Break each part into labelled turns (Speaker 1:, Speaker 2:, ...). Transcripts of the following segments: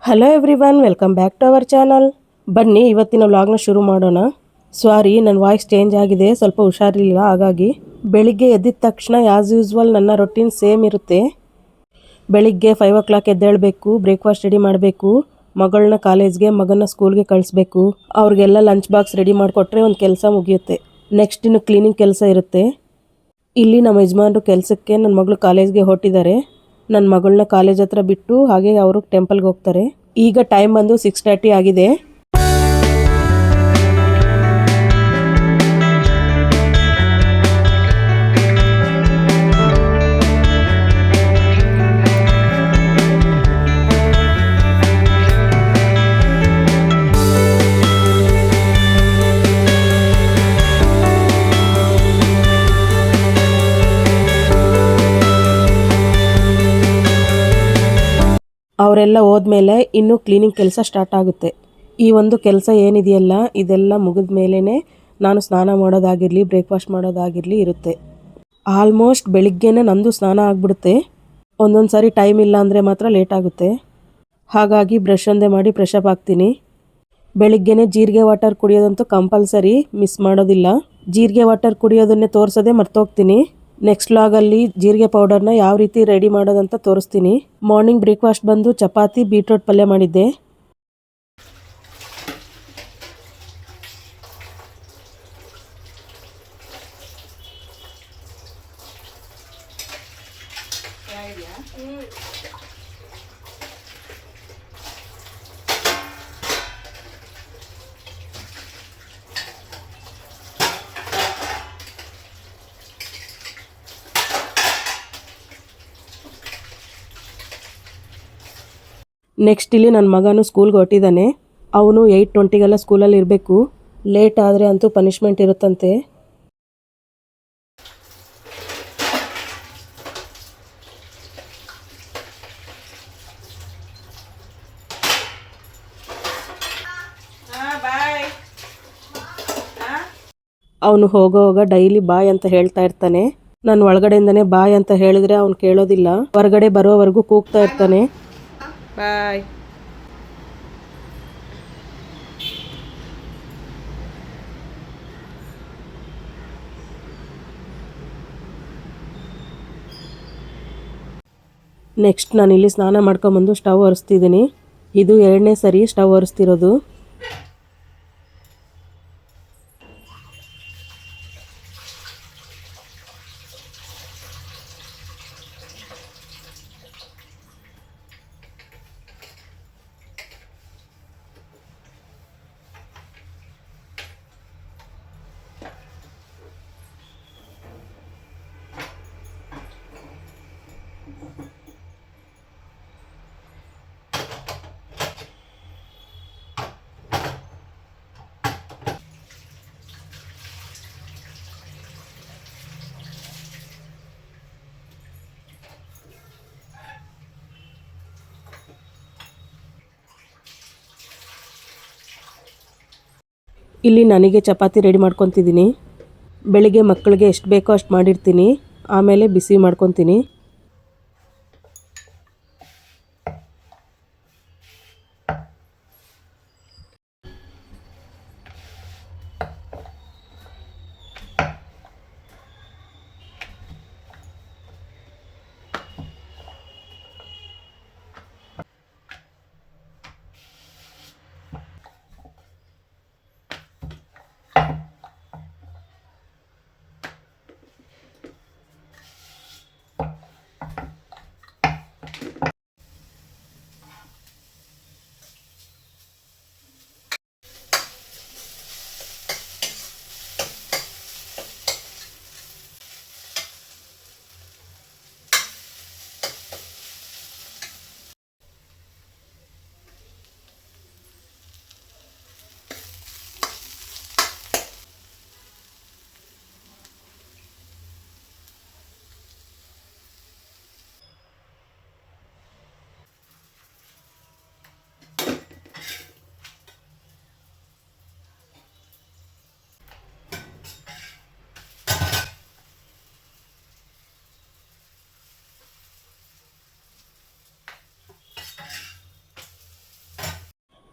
Speaker 1: Hello everyone, welcome back to our channel. ಬನ್ನಿ ಇವತ್ತಿನ ವ್ಲಾಗ್ನ ಶುರು ಮಾಡೋಣ. ಸಾರಿ, ನನ್ನ ವಾಯ್ಸ್ ಚೇಂಜ್ ಆಗಿದೆ, ಸ್ವಲ್ಪ ಹುಷಾರಿಲ್ಲ. ಹಾಗಾಗಿ ಬೆಳಿಗ್ಗೆ ಎದ್ದಿದ ತಕ್ಷಣ ಆ್ಯಸ್ ಯೂಸ್ವಲ್ ನನ್ನ ರೊಟೀನ್ ಸೇಮ್ ಇರುತ್ತೆ. ಬೆಳಿಗ್ಗೆ 5 o'clock ಎದ್ದೇಳಬೇಕು, ಬ್ರೇಕ್ಫಾಸ್ಟ್ ರೆಡಿ ಮಾಡಬೇಕು, ಮಗಳನ್ನ ಕಾಲೇಜ್ಗೆ, ಮಗನ ಸ್ಕೂಲ್ಗೆ ಕಳಿಸ್ಬೇಕು. ಅವ್ರಿಗೆಲ್ಲ ಲಂಚ್ ಬಾಕ್ಸ್ ರೆಡಿ ಮಾಡಿಕೊಟ್ರೆ ಒಂದು ಕೆಲಸ ಮುಗಿಯುತ್ತೆ. ನೆಕ್ಸ್ಟ್ ಇನ್ನು ಕ್ಲೀನಿಂಗ್ ಕೆಲಸ ಇರುತ್ತೆ. ಇಲ್ಲಿ ನಮ್ಮ ಯಜಮಾನ್ರು ಕೆಲಸಕ್ಕೆ, ನನ್ನ ಮಗಳು ಕಾಲೇಜ್ಗೆ ಹೊರಟಿದ್ದಾರೆ. ನನ್ನ ಮಗಳನ್ನ ಕಾಲೇಜ್ ಹತ್ರ ಬಿಟ್ಟು ಹಾಗೆ ಅವರು ಟೆಂಪಲ್ಗೆ ಹೋಗ್ತಾರೆ. ಈಗ ಟೈಮ್ ಬಂದು 6:30 ಆಗಿದೆ. ಅವರೆಲ್ಲ ಹೋದ್ಮೇಲೆ ಇನ್ನು ಕ್ಲೀನಿಂಗ್ ಕೆಲಸ ಸ್ಟಾರ್ಟ್ ಆಗುತ್ತೆ. ಈ ಒಂದು ಕೆಲಸ ಏನಿದೆಯಲ್ಲ, ಇದೆಲ್ಲ ಮುಗಿದ ಮೇಲೇ ನಾನು ಸ್ನಾನ ಮಾಡೋದಾಗಿರಲಿ, ಬ್ರೇಕ್ಫಾಸ್ಟ್ ಮಾಡೋದಾಗಿರಲಿ ಇರುತ್ತೆ. ಆಲ್ಮೋಸ್ಟ್ ಬೆಳಿಗ್ಗೆನೇ ನಂದು ಸ್ನಾನ ಆಗಿಬಿಡುತ್ತೆ. ಒಂದೊಂದು ಸಾರಿ ಟೈಮ್ ಇಲ್ಲ ಅಂದರೆ ಮಾತ್ರ ಲೇಟ್ ಆಗುತ್ತೆ. ಹಾಗಾಗಿ ಬ್ರಷ್ ಒಂದೇ ಮಾಡಿ ಫ್ರೆಶ್ ಅಪ್ ಆಗ್ತೀನಿ. ಬೆಳಿಗ್ಗೆನೇ ಜೀರಿಗೆ ವಾಟರ್ ಕುಡಿಯೋದಂತೂ ಕಂಪಲ್ಸರಿ, ಮಿಸ್ ಮಾಡೋದಿಲ್ಲ. ಜೀರಿಗೆ ವಾಟರ್ ಕುಡಿಯೋದನ್ನೇ ತೋರಿಸೋದೇ ಮರ್ತೋಗ್ತೀನಿ. ನೆಕ್ಸ್ಟ್ ವ್ಲಾಗಲ್ಲಿ ಜೀರಿಗೆ ಪೌಡರ್ನ ಯಾವ ರೀತಿ ರೆಡಿ ಮಾಡೋದಂತ ತೋರಿಸ್ತೀನಿ. ಮಾರ್ನಿಂಗ್ ಬ್ರೇಕ್ಫಾಸ್ಟ್ ಬಂದು ಚಪಾತಿ, ಬೀಟ್ರೋಟ್ ಪಲ್ಯ ಮಾಡಿದ್ದೆ. ನೆಕ್ಸ್ಟ್ ಇಲ್ಲಿ ನನ್ನ ಮಗನು ಸ್ಕೂಲ್ಗೆ ಹೊರಟಿದ್ದಾನೆ. ಅವನು 8:20 ಸ್ಕೂಲಲ್ಲಿ ಇರಬೇಕು. ಲೇಟ್ ಆದರೆ ಅಂತೂ ಪನಿಷ್ಮೆಂಟ್ ಇರುತ್ತಂತೆ. ಅವನು ಹೋಗೋವಾಗ ಡೈಲಿ ಬಾಯ್ ಅಂತ ಹೇಳ್ತಾ ಇರ್ತಾನೆ. ನಾನು ಒಳಗಡೆಯಿಂದನೇ ಬಾಯ್ ಅಂತ ಹೇಳಿದ್ರೆ ಅವನು ಕೇಳೋದಿಲ್ಲ. ಹೊರಗಡೆ ಬರೋವರೆಗೂ ಕೂಗ್ತಾ ಇರ್ತಾನೆ, ಬಾಯ್. ನೆಕ್ಸ್ಟ್ ನಾನಿಲ್ಲಿ ಸ್ನಾನ ಮಾಡ್ಕೊಂಬಂದು ಸ್ಟವ್ ಒರೆಸ್ತಿದ್ದೀನಿ. ಇದು 2ನೇ ಸರಿ ಸ್ಟವ್ ಒರೆಸ್ತಿರೋದು. ಇಲ್ಲಿ ನನಗೆ ಚಪಾತಿ ರೆಡಿ ಮಾಡ್ಕೊತಿದ್ದೀನಿ. ಬೆಳಿಗ್ಗೆ ಮಕ್ಕಳಿಗೆ ಎಷ್ಟು ಬೇಕೋ ಅಷ್ಟು ಮಾಡಿರ್ತೀನಿ, ಆಮೇಲೆ ಬಿಸಿ ಮಾಡ್ಕೊತೀನಿ.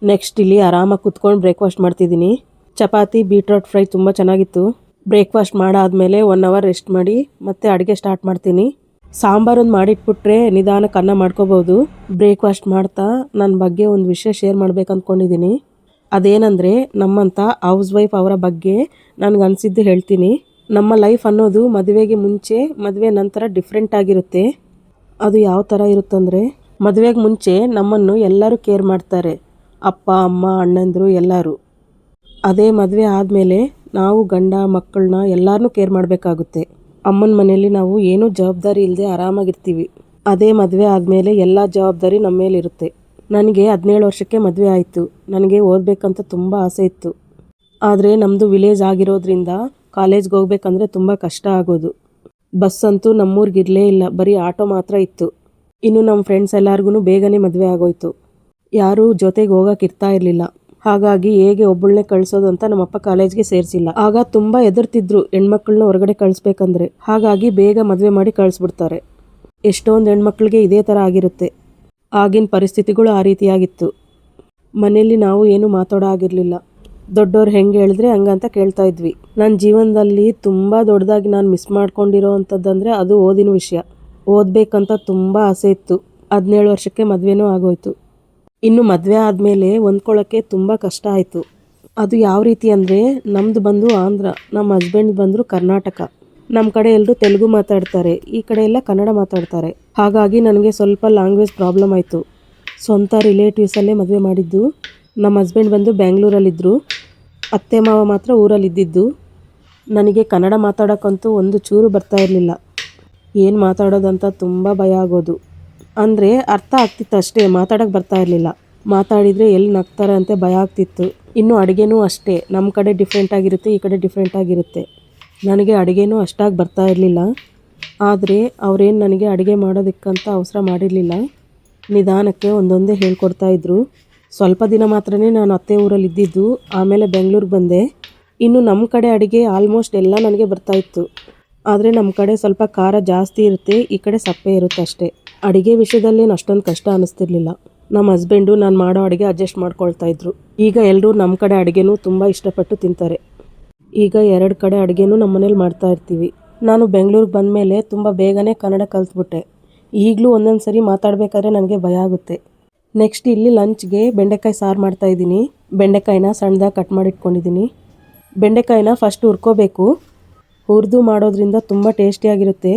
Speaker 1: ನೆಕ್ಸ್ಟ್ ಇಲ್ಲಿ ಆರಾಮಾಗಿ ಕುತ್ಕೊಂಡು ಬ್ರೇಕ್ಫಾಸ್ಟ್ ಮಾಡ್ತಿದ್ದೀನಿ. ಚಪಾತಿ ಬೀಟ್ರೋಟ್ ಫ್ರೈ ತುಂಬ ಚೆನ್ನಾಗಿತ್ತು. ಬ್ರೇಕ್ಫಾಸ್ಟ್ ಮಾಡಾದ್ಮೇಲೆ 1 ಅವರ್ ರೆಸ್ಟ್ ಮಾಡಿ ಮತ್ತೆ ಅಡುಗೆ ಸ್ಟಾರ್ಟ್ ಮಾಡ್ತೀನಿ. ಸಾಂಬಾರೊಂದು ಮಾಡಿಟ್ಬಿಟ್ರೆ ನಿಧಾನಕ್ಕೆ ಅನ್ನ ಮಾಡ್ಕೋಬೋದು. ಬ್ರೇಕ್ಫಾಸ್ಟ್ ಮಾಡ್ತಾ ನನ್ನ ಬಗ್ಗೆ ಒಂದು ವಿಷಯ ಶೇರ್ ಮಾಡ್ಬೇಕು ಅಂದ್ಕೊಂಡಿದ್ದೀನಿ. ಅದೇನಂದರೆ ನಮ್ಮಂಥ ಹೌಸ್ ವೈಫ್ ಅವರ ಬಗ್ಗೆ ನನಗೆ ಅನಿಸಿದ್ದು ಹೇಳ್ತೀನಿ. ನಮ್ಮ ಲೈಫ್ ಅನ್ನೋದು ಮದುವೆಗೆ ಮುಂಚೆ ಮದುವೆ ನಂತರ ಡಿಫ್ರೆಂಟ್ ಆಗಿರುತ್ತೆ. ಅದು ಯಾವ ಥರ ಇರುತ್ತಂದರೆ, ಮದುವೆಗೆ ಮುಂಚೆ ನಮ್ಮನ್ನು ಎಲ್ಲರೂ ಕೇರ್ ಮಾಡ್ತಾರೆ, ಅಪ್ಪ ಅಮ್ಮ ಅಣ್ಣಂದಿರು ಎಲ್ಲರೂ. ಅದೇ ಮದುವೆ ಆದಮೇಲೆ ನಾವು ಗಂಡ ಮಕ್ಕಳನ್ನ ಎಲ್ಲರನ್ನೂ ಕೇರ್ ಮಾಡಬೇಕಾಗುತ್ತೆ. ಅಮ್ಮನ ಮನೆಯಲ್ಲಿ ನಾವು ಏನೂ ಜವಾಬ್ದಾರಿ ಇಲ್ಲದೆ ಆರಾಮಾಗಿರ್ತೀವಿ. ಅದೇ ಮದುವೆ ಆದಮೇಲೆ ಎಲ್ಲ ಜವಾಬ್ದಾರಿ ನಮ್ಮ ಮೇಲಿರುತ್ತೆ. ನನಗೆ 17 ವರ್ಷಕ್ಕೆ ಮದುವೆ ಆಯಿತು. ನನಗೆ ಓದಬೇಕಂತ ತುಂಬ ಆಸೆ ಇತ್ತು. ಆದರೆ ನಮ್ಮದು ವಿಲೇಜ್ ಆಗಿರೋದ್ರಿಂದ ಕಾಲೇಜ್ಗೆ ಹೋಗ್ಬೇಕಂದ್ರೆ ತುಂಬ ಕಷ್ಟ ಆಗೋದು. ಬಸ್ ಅಂತೂ ನಮ್ಮೂರಿಗೆ ಇರಲೇ ಇಲ್ಲ, ಬರೀ ಆಟೋ ಮಾತ್ರ ಇತ್ತು. ಇನ್ನು ನಮ್ಮ ಫ್ರೆಂಡ್ಸ್ ಎಲ್ಲರಿಗೂ ಬೇಗನೆ ಮದುವೆ ಆಗೋಯ್ತು. ಯಾರೂ ಜೊತೆಗೆ ಹೋಗೋಕೆ ಇರ್ತಾ ಇರಲಿಲ್ಲ. ಹಾಗಾಗಿ ಹೇಗೆ ಒಬ್ಬಳನ್ನೇ ಕಳಿಸೋದು ಅಂತ ನಮ್ಮಪ್ಪ ಕಾಲೇಜ್ಗೆ ಸೇರಿಸಿಲ್ಲ. ಆಗ ತುಂಬ ಹೆದರ್ತಿದ್ರು ಹೆಣ್ಮಕ್ಳನ್ನ ಹೊರಗಡೆ ಕಳಿಸ್ಬೇಕಂದ್ರೆ. ಹಾಗಾಗಿ ಬೇಗ ಮದುವೆ ಮಾಡಿ ಕಳಿಸ್ಬಿಡ್ತಾರೆ. ಎಷ್ಟೊಂದು ಹೆಣ್ಮಕ್ಳಿಗೆ ಇದೇ ಥರ ಆಗಿರುತ್ತೆ. ಆಗಿನ ಪರಿಸ್ಥಿತಿಗಳು ಆ ರೀತಿಯಾಗಿತ್ತು. ಮನೆಯಲ್ಲಿ ನಾವು ಏನು ಮಾತಾಡೋ ಆಗಿರಲಿಲ್ಲ. ದೊಡ್ಡವ್ರು ಹೆಂಗೆ ಹೇಳಿದ್ರೆ ಹಂಗಂತ ಕೇಳ್ತಾ ಇದ್ವಿ. ನನ್ನ ಜೀವನದಲ್ಲಿ ತುಂಬ ದೊಡ್ಡದಾಗಿ ನಾನು ಮಿಸ್ ಮಾಡ್ಕೊಂಡಿರೋ ಅಂಥದ್ದಂದರೆ ಅದು ಓದಿನ ವಿಷಯ. ಓದಬೇಕಂತ ತುಂಬ ಆಸೆ ಇತ್ತು. 17 ವರ್ಷಕ್ಕೆ ಮದುವೆನೂ ಆಗೋಯ್ತು. ಇನ್ನು ಮದುವೆ ಆದಮೇಲೆ ಹೊಂದ್ಕೊಳ್ಳೋಕ್ಕೆ ತುಂಬ ಕಷ್ಟ ಆಯಿತು. ಅದು ಯಾವ ರೀತಿ ಅಂದರೆ, ನಮ್ಮದು ಬಂದು ಆಂಧ್ರ, ನಮ್ಮ ಹಸ್ಬೆಂಡ್ ಬಂದರು ಕರ್ನಾಟಕ. ನಮ್ಮ ಕಡೆ ಎಲ್ಲರೂ ತೆಲುಗು ಮಾತಾಡ್ತಾರೆ, ಈ ಕಡೆ ಎಲ್ಲ ಕನ್ನಡ ಮಾತಾಡ್ತಾರೆ. ಹಾಗಾಗಿ ನನಗೆ ಸ್ವಲ್ಪ ಲ್ಯಾಂಗ್ವೇಜ್ ಪ್ರಾಬ್ಲಮ್ ಆಯಿತು. ಸ್ವಂತ ರಿಲೇಟಿವ್ಸಲ್ಲೇ ಮದುವೆ ಮಾಡಿದ್ದು. ನಮ್ಮ ಹಸ್ಬೆಂಡ್ ಬಂದು ಬ್ಯಾಂಗ್ಳೂರಲ್ಲಿದ್ದರು, ಅತ್ತೆ ಮಾವ ಮಾತ್ರ ಊರಲ್ಲಿದ್ದಿದ್ದು. ನನಗೆ ಕನ್ನಡ ಮಾತಾಡೋಕ್ಕಂತೂ ಒಂದು ಚೂರು ಬರ್ತಾ ಇರಲಿಲ್ಲ. ಏನು ಮಾತಾಡೋದಂತ ತುಂಬ ಭಯ ಆಗೋದು. ಅಂದರೆ ಅರ್ಥ ಆಗ್ತಿತ್ತು ಅಷ್ಟೇ, ಮಾತಾಡೋಕ್ಕೆ ಬರ್ತಾ ಇರಲಿಲ್ಲ. ಮಾತಾಡಿದರೆ ಎಲ್ಲಿ ನಗ್ತಾರೆ ಅಂತ ಭಯ ಆಗ್ತಿತ್ತು. ಇನ್ನು ಅಡುಗೆನೂ ಅಷ್ಟೇ, ನಮ್ಮ ಕಡೆ ಡಿಫ್ರೆಂಟ್ ಆಗಿರುತ್ತೆ, ಈ ಕಡೆ ಡಿಫ್ರೆಂಟ್ ಆಗಿರುತ್ತೆ. ನನಗೆ ಅಡುಗೆನೂ ಅಷ್ಟಾಗಿ ಬರ್ತಾ ಇರಲಿಲ್ಲ. ಆದರೆ ಅವರೇನು ನನಗೆ ಅಡುಗೆ ಮಾಡೋದಕ್ಕಂತ ಅವಸರ ಮಾಡಿರಲಿಲ್ಲ. ನಿಧಾನಕ್ಕೆ ಒಂದೊಂದೇ ಹೇಳ್ಕೊಡ್ತಾಯಿದ್ರು. ಸ್ವಲ್ಪ ದಿನ ಮಾತ್ರನೇ ನಾನು ಅತ್ತೆ ಊರಲ್ಲಿ ಇದ್ದಿದ್ದು, ಆಮೇಲೆ ಬೆಂಗಳೂರಿಗೆ ಬಂದೆ. ಇನ್ನು ನಮ್ಮ ಕಡೆ ಅಡುಗೆ ಆಲ್ಮೋಸ್ಟ್ ಎಲ್ಲ ನನಗೆ ಬರ್ತಾಯಿತ್ತು. ಆದರೆ ನಮ್ಮ ಕಡೆ ಸ್ವಲ್ಪ ಖಾರ ಜಾಸ್ತಿ ಇರುತ್ತೆ, ಈ ಕಡೆ ಸಪ್ಪೆ ಇರುತ್ತೆ ಅಷ್ಟೇ. ಅಡುಗೆ ವಿಷಯದಲ್ಲೇನು ಅಷ್ಟೊಂದು ಕಷ್ಟ ಅನ್ನಿಸ್ತಿರ್ಲಿಲ್ಲ. ನಮ್ಮ ಹಸ್ಬೆಂಡು ನಾನು ಮಾಡೋ ಅಡುಗೆ ಅಡ್ಜಸ್ಟ್ ಮಾಡ್ಕೊಳ್ತಾಯಿದ್ರು. ಈಗ ಎಲ್ಲರೂ ನಮ್ಮ ಕಡೆ ಅಡುಗೆನೂ ತುಂಬ ಇಷ್ಟಪಟ್ಟು ತಿಂತಾರೆ. ಈಗ 2 ಕಡೆ ಅಡುಗೆನೂ ನಮ್ಮ ಮನೇಲಿ ಮಾಡ್ತಾಯಿರ್ತೀವಿ. ನಾನು ಬೆಂಗಳೂರಿಗೆ ಬಂದಮೇಲೆ ತುಂಬ ಬೇಗನೆ ಕನ್ನಡ ಕಲಿತ್ಬಿಟ್ಟೆ. ಈಗಲೂ ಒಂದೊಂದು ಸರಿ ಮಾತಾಡಬೇಕಾದ್ರೆ ನನಗೆ ಭಯ ಆಗುತ್ತೆ. ನೆಕ್ಸ್ಟ್ ಇಲ್ಲಿ ಲಂಚ್ಗೆ ಬೆಂಡೆಕಾಯಿ ಸಾರು ಮಾಡ್ತಾಯಿದ್ದೀನಿ. ಬೆಂಡೆಕಾಯಿನ ಸಣ್ಣದಾಗಿ ಕಟ್ ಮಾಡಿಟ್ಕೊಂಡಿದ್ದೀನಿ. ಬೆಂಡೆಕಾಯಿನ ಫಸ್ಟ್ ಹುರ್ಕೋಬೇಕು. ಹುರಿದು ಮಾಡೋದ್ರಿಂದ ತುಂಬ ಟೇಸ್ಟಿಯಾಗಿರುತ್ತೆ.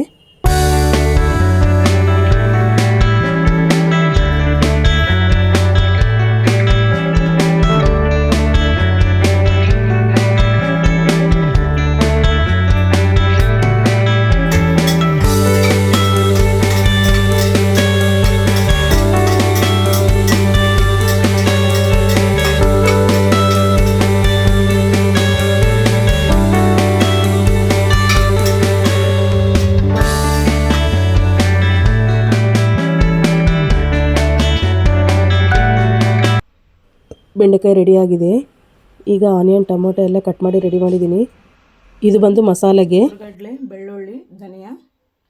Speaker 1: ಬೆಂಡೆಕಾಯಿ ರೆಡಿಯಾಗಿದೆ. ಈಗ ಆನಿಯನ್ ಟೊಮೊಟೊ ಎಲ್ಲ ಕಟ್ ಮಾಡಿ ರೆಡಿ ಮಾಡಿದ್ದೀನಿ. ಇದು ಬಂದು ಮಸಾಲೆಗೆ
Speaker 2: ಉಳ್ಳಾಗಡ್ಡೆ, ಬೆಳ್ಳುಳ್ಳಿ, ಧನಿಯಾ,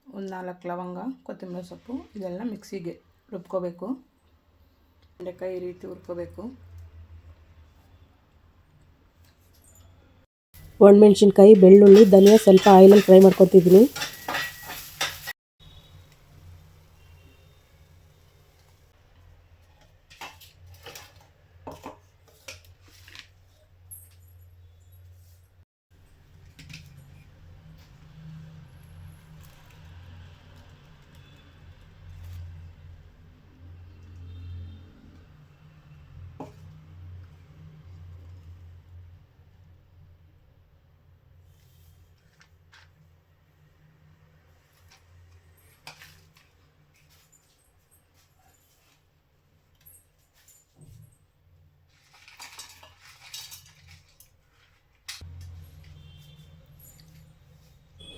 Speaker 2: ಒಂದು 4 ಲವಂಗ, ಕೊತ್ತಂಬರಿ ಸೊಪ್ಪು ಇದೆಲ್ಲ ಮಿಕ್ಸಿಗೆ ರುಬ್ಕೋಬೇಕು. ಬೆಂಡೆಕಾಯಿ ಈ ರೀತಿ ಹುರ್ಕೋಬೇಕು.
Speaker 1: ಒಣಮೆಣ್ಸಿನ್ಕಾಯಿ, ಬೆಳ್ಳುಳ್ಳಿ, ಧನಿಯಾ ಸ್ವಲ್ಪ ಆಯಿಲಲ್ಲಿ ಫ್ರೈ ಮಾಡ್ಕೊತಿದ್ದೀನಿ.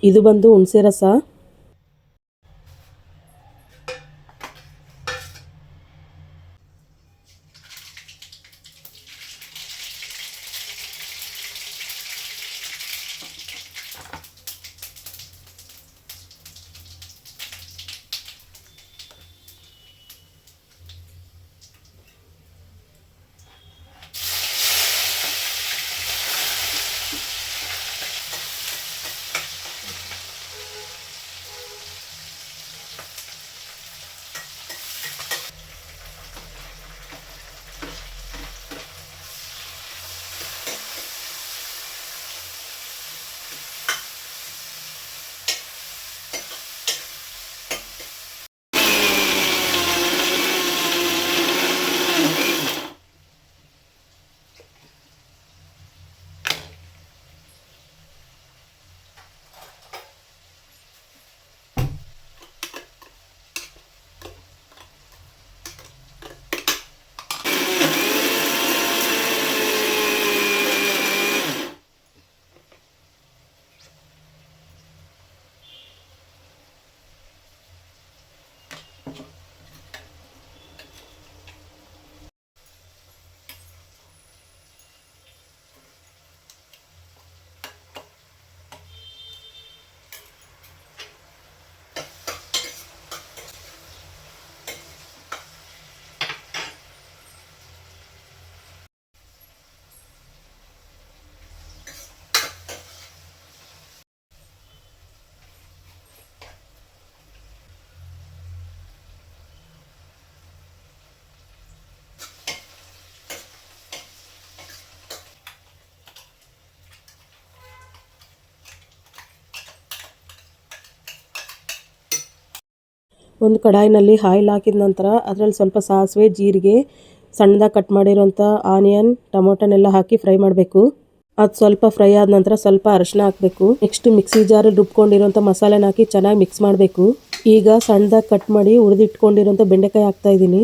Speaker 1: ಇದು ಬಂದು ಹುಣಸೆ ರಸ. ಒಂದು ಕಡಾಯಿನಲ್ಲಿ ಆಯಿಲ್ ಹಾಕಿದ ನಂತರ ಅದರಲ್ಲಿ ಸ್ವಲ್ಪ ಸಾಸಿವೆ, ಜೀರಿಗೆ, ಸಣ್ಣದಾಗಿ ಕಟ್ ಮಾಡಿರೋಂಥ ಆನಿಯನ್, ಟೊಮೊಟೊನೆಲ್ಲ ಹಾಕಿ ಫ್ರೈ ಮಾಡಬೇಕು. ಅದು ಸ್ವಲ್ಪ ಫ್ರೈ ಆದ ನಂತರ ಸ್ವಲ್ಪ ಅರಿಶಿನ ಹಾಕಬೇಕು. ನೆಕ್ಸ್ಟ್ ಮಿಕ್ಸಿ ಜಾರಲ್ಲಿ ರುಬ್ಕೊಂಡಿರೋಂಥ ಮಸಾಲೆನ ಹಾಕಿ ಚೆನ್ನಾಗಿ ಮಿಕ್ಸ್ ಮಾಡಬೇಕು. ಈಗ ಸಣ್ಣದಾಗಿ ಕಟ್ ಮಾಡಿ ಹುರಿದಿಟ್ಕೊಂಡಿರೋಂಥ ಬೆಂಡೆಕಾಯಿ ಹಾಕ್ತಾ ಇದ್ದೀನಿ.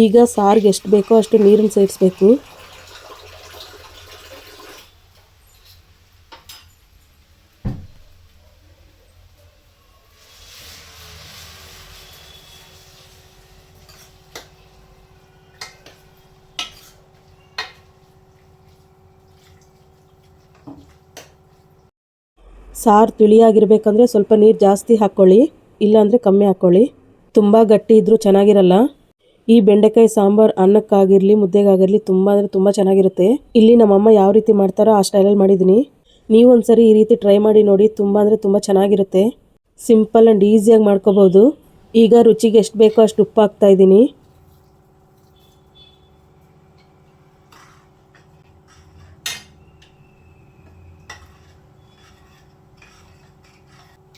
Speaker 1: ಈಗ ಸಾರಿಗೆ ಎಷ್ಟು ಬೇಕೋ ಅಷ್ಟು ನೀರನ್ನು ಸೇರಿಸಬೇಕು. ಸಾರು ತಿಳಿಯಾಗಿರ್ಬೇಕಂದ್ರೆ ಸ್ವಲ್ಪ ನೀರು ಜಾಸ್ತಿ ಹಾಕ್ಕೊಳ್ಳಿ, ಇಲ್ಲಾಂದರೆ ಕಮ್ಮಿ ಹಾಕ್ಕೊಳ್ಳಿ. ತುಂಬ ಗಟ್ಟಿ ಇದ್ದರೂ ಚೆನ್ನಾಗಿರಲ್ಲ. ಈ ಬೆಂಡೆಕಾಯಿ ಸಾಂಬಾರು ಅನ್ನಕ್ಕಾಗಿರಲಿ ಮುದ್ದೆಗಾಗಿರಲಿ ತುಂಬ ಅಂದರೆ ತುಂಬ ಚೆನ್ನಾಗಿರುತ್ತೆ. ಇಲ್ಲಿ ನಮ್ಮಮ್ಮ ಯಾವ ರೀತಿ ಮಾಡ್ತಾರೋ ಆ ಸ್ಟೈಲಲ್ಲಿ ಮಾಡಿದ್ದೀನಿ. ನೀವು ಒಂದ್ಸರಿ ಈ ರೀತಿ ಟ್ರೈ ಮಾಡಿ ನೋಡಿ, ತುಂಬ ಅಂದರೆ ತುಂಬ ಚೆನ್ನಾಗಿರುತ್ತೆ. ಸಿಂಪಲ್ ಆ್ಯಂಡ್ ಈಸಿಯಾಗಿ ಮಾಡ್ಕೋಬೋದು. ಈಗ ರುಚಿಗೆ ಎಷ್ಟು ಬೇಕೋ ಅಷ್ಟು ಉಪ್ಪು ಹಾಕ್ತಾ ಇದ್ದೀನಿ.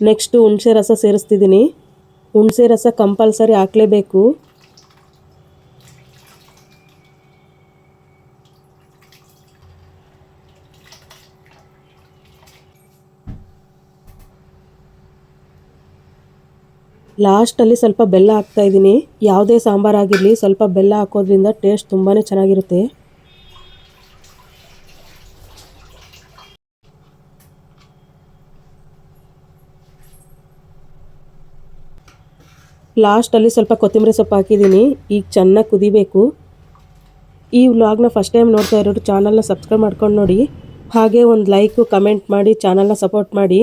Speaker 1: ನೆಕ್ಸ್ಟು ಹುಣಸೆ ರಸ ಸೇರಿಸ್ತಿದ್ದೀನಿ. ಹುಣಸೆ ರಸ ಕಂಪಲ್ಸರಿ ಹಾಕಲೇಬೇಕು. ಲಾಸ್ಟಲ್ಲಿ ಸ್ವಲ್ಪ ಬೆಲ್ಲ ಹಾಕ್ತಾ ಇದ್ದೀನಿ. ಯಾವುದೇ ಸಾಂಬಾರಾಗಿರಲಿ ಸ್ವಲ್ಪ ಬೆಲ್ಲ ಹಾಕೋದ್ರಿಂದ ಟೇಸ್ಟ್ ತುಂಬಾ ಚೆನ್ನಾಗಿರುತ್ತೆ. ಲಾಸ್ಟಲ್ಲಿ ಸ್ವಲ್ಪ ಕೊತ್ತಂಬರಿ ಸೊಪ್ಪು ಹಾಕಿದ್ದೀನಿ. ಈಗ ಚೆನ್ನಾಗಿ ಕುದಿಬೇಕು. ಈ ವ್ಲಾಗ್ನ ಫಸ್ಟ್ ಟೈಮ್ ನೋಡ್ತಾ ಇರೋರು ಚಾನಲ್ನ ಸಬ್ಸ್ಕ್ರೈಬ್ ಮಾಡ್ಕೊಂಡು ನೋಡಿ. ಹಾಗೆ ಒಂದು ಲೈಕು ಕಮೆಂಟ್ ಮಾಡಿ ಚಾನಲ್ನ ಸಪೋರ್ಟ್ ಮಾಡಿ.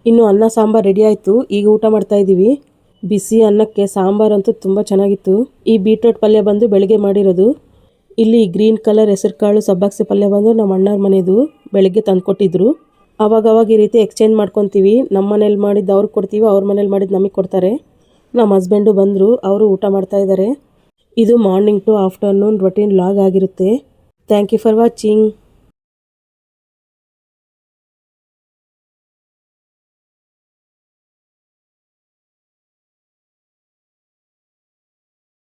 Speaker 1: ಇನ್ನು ಅನ್ನ ಸಾಂಬಾರು ರೆಡಿ ಆಯಿತು. ಈಗ ಊಟ ಮಾಡ್ತಾ ಇದ್ದೀವಿ. ಬಿಸಿ ಅನ್ನಕ್ಕೆ ಸಾಂಬಾರಂತೂ ತುಂಬ ಚೆನ್ನಾಗಿತ್ತು. ಈ ಬೀಟ್ರೋಟ್ ಪಲ್ಯ ಬಂದು ಬೆಳಗ್ಗೆ ಮಾಡಿರೋದು. ಇಲ್ಲಿ ಗ್ರೀನ್ ಕಲರ್ ಹೆಸರುಕಾಳು ಸಬ್ಬಾಕ್ಸಿ ಪಲ್ಯ ಬಂದು ನಮ್ಮ ಅಣ್ಣವ್ರ ಮನೆಯದು, ಬೆಳಗ್ಗೆ ತಂದುಕೊಟ್ಟಿದ್ರು. ಅವಾಗವಾಗ ಈ ರೀತಿ ಎಕ್ಸ್ಚೇಂಜ್ ಮಾಡ್ಕೊತೀವಿ. ನಮ್ಮ ಮನೇಲಿ ಮಾಡಿದ್ದು ಅವ್ರಿಗೆ ಕೊಡ್ತೀವಿ, ಅವ್ರ ಮನೇಲಿ ಮಾಡಿದ್ದು ನಮಗೆ ಕೊಡ್ತಾರೆ. ನಮ್ಮ ಹಸ್ಬೆಂಡು ಬಂದರು, ಅವರು ಊಟ ಮಾಡ್ತಾ ಇದ್ದಾರೆ. ಇದು morning to afternoon routine vlog ಆಗಿರುತ್ತೆ. Thank you for watching.